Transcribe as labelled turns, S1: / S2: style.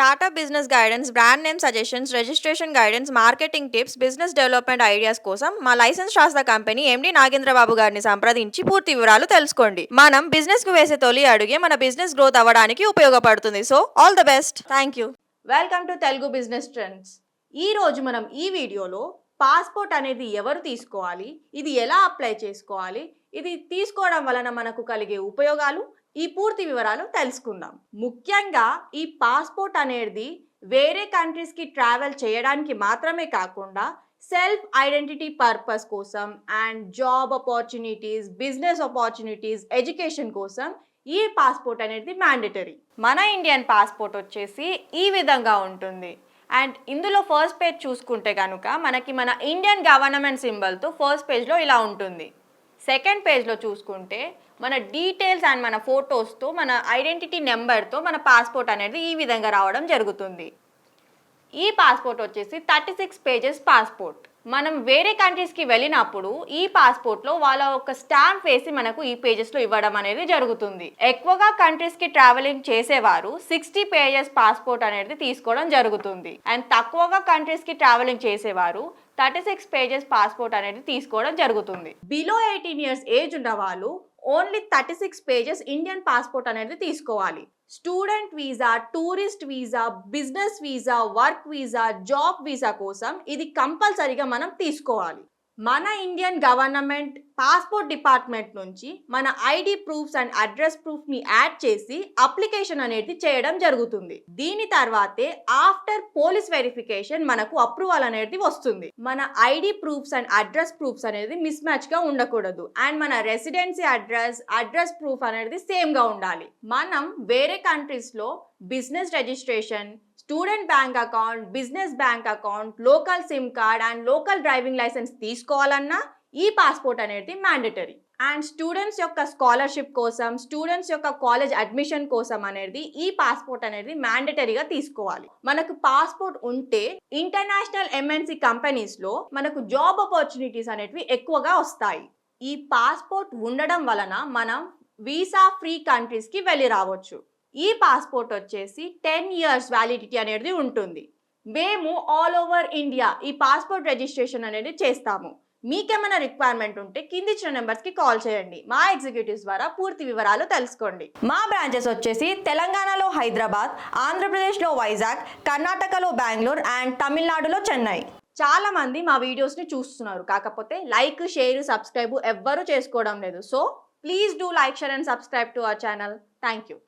S1: Startup business guidance, brand name suggestions, registration guidance, marketing tips, business development ideas కోసం మా licence శాస్త్ర company MD Nagendra Babu గారిని సంప్రదించి పూర్తి వివరాలు తెలుసుకోండి. మనం బిజినెస్ కు వేసే తొలి అడుగే మన బిజినెస్ గ్రోత్ అవ్వడానికి ఉపయోగపడుతుంది. So all the best. Thank you. Welcome to Telugu business trends. ఈ రోజు మనం ఈ వీడియోలో పాస్పోర్ట్ అనేది ఎవరు తీసుకోవాలి, ఇది ఎలా అప్లై చేసుకోవాలి, ఇది తీసుకోవడం వలన మనకు కలిగే ఉపయోగాలు, ఈ పూర్తి వివరాలు తెలుసుకుందాం. ముఖ్యంగా ఈ పాస్పోర్ట్ అనేది వేరే కంట్రీస్కి ట్రావెల్ చేయడానికి మాత్రమే కాకుండా సెల్ఫ్ ఐడెంటిటీ పర్పస్ కోసం and job opportunities, business opportunities, education కోసం ఈ పాస్పోర్ట్ అనేది మ్యాండేటరీ. మన ఇండియన్ పాస్పోర్ట్ వచ్చేసి ఈ విధంగా ఉంటుంది. అండ్ ఇందులో ఫస్ట్ పేజ్ చూసుకుంటే కనుక మనకి మన ఇండియన్ గవర్నమెంట్ సింబల్తో ఫస్ట్ పేజ్లో ఇలా ఉంటుంది. సెకండ్ పేజ్లో చూసుకుంటే మన డీటెయిల్స్ అండ్ మన ఫొటోస్తో, మన ఐడెంటిటీ నెంబర్తో మన పాస్పోర్ట్ అనేది ఈ విధంగా రావడం జరుగుతుంది. ఈ పాస్పోర్ట్ వచ్చేసి 36 పేజెస్ పాస్పోర్ట్. మనం వేరే కంట్రీస్కి వెళ్ళినప్పుడు ఈ పాస్పోర్ట్లో వాళ్ళ ఒక స్టాంప్ వేసి మనకు ఈ పేజెస్లో ఇవ్వడం అనేది జరుగుతుంది. ఎక్కువగా కంట్రీస్కి ట్రావెలింగ్ చేసేవారు 60 పేజెస్ పాస్పోర్ట్ అనేది తీసుకోవడం జరుగుతుంది. అండ్ తక్కువగా కంట్రీస్కి ట్రావెలింగ్ చేసేవారు 36 పేజెస్ పాస్పోర్ట్ అనేది తీసుకోవడం జరుగుతుంది. బిలో 18 years ఏజ్ ఉన్న వాళ్ళు ఓన్లీ 36 పేజెస్ ఇండియన్ పాస్పోర్ట్ అనేది తీసుకోవాలి. Student visa, tourist visa, business visa, work visa, job visa కోసం ఇది కంపల్సరీగా మనం తీసుకోవాలి. మన ఇండియన్ గవర్నమెంట్ పాస్పోర్ట్ డిపార్ట్మెంట్ నుంచి మన ఐడి ప్రూఫ్స్ అండ్ అడ్రస్ ప్రూఫ్ని యాడ్ చేసి అప్లికేషన్ అనేది చేయడం జరుగుతుంది. దీని తర్వాతే ఆఫ్టర్ పోలీస్ వెరిఫికేషన్ మనకు అప్రూవల్ అనేది వస్తుంది. మన ID proofs and address proofs అనేది మిస్ మ్యాచ్గా ఉండకూడదు. అండ్ మన రెసిడెన్సీ అడ్రస్ ప్రూఫ్ అనేది సేమ్గా ఉండాలి. మనం వేరే కంట్రీస్లో business registration, student bank account, business bank account, local sim card and local driving licence తీసుకోవాలన్నా ఈ పాస్పోర్ట్ అనేది మ్యాండేటరీ. అండ్ స్టూడెంట్స్ యొక్క స్కాలర్షిప్ కోసం, స్టూడెంట్స్ యొక్క కాలేజ్ అడ్మిషన్ కోసం అనేది ఈ పాస్పోర్ట్ అనేది మ్యాండేటరీగా తీసుకోవాలి. మనకు పాస్పోర్ట్ ఉంటే ఇంటర్నేషనల్ ఎంఎన్సి కంపెనీస్లో మనకు జాబ్ ఆపర్చునిటీస్ అనేవి ఎక్కువగా వస్తాయి. ఈ పాస్పోర్ట్ ఉండడం వలన మనం వీసా ఫ్రీ కంట్రీస్కి వెళ్ళి రావచ్చు. ఈ పాస్పోర్ట్ వచ్చేసి 10 years వ్యాలిడిటీ అనేది ఉంటుంది. మేము ఆల్ ఓవర్ ఇండియా ఈ పాస్పోర్ట్ రిజిస్ట్రేషన్ అనేది చేస్తాము. మీకేమైనా రిక్వైర్మెంట్ ఉంటే కింది ఇచ్చిన నెంబర్స్కి కాల్ చేయండి. మా ఎగ్జిక్యూటివ్స్ ద్వారా పూర్తి వివరాలు తెలుసుకోండి. మా బ్రాంచెస్ వచ్చేసి తెలంగాణలో హైదరాబాద్, ఆంధ్రప్రదేశ్లో వైజాగ్, కర్ణాటకలో బెంగళూరు అండ్ తమిళనాడులో చెన్నై. చాలా మంది మా వీడియోస్ని చూస్తున్నారు, కాకపోతే లైక్, షేర్, సబ్స్క్రైబ్ ఎవ్వరూ చేసుకోవడం లేదు. So please do like, share and subscribe to our channel. Thank you.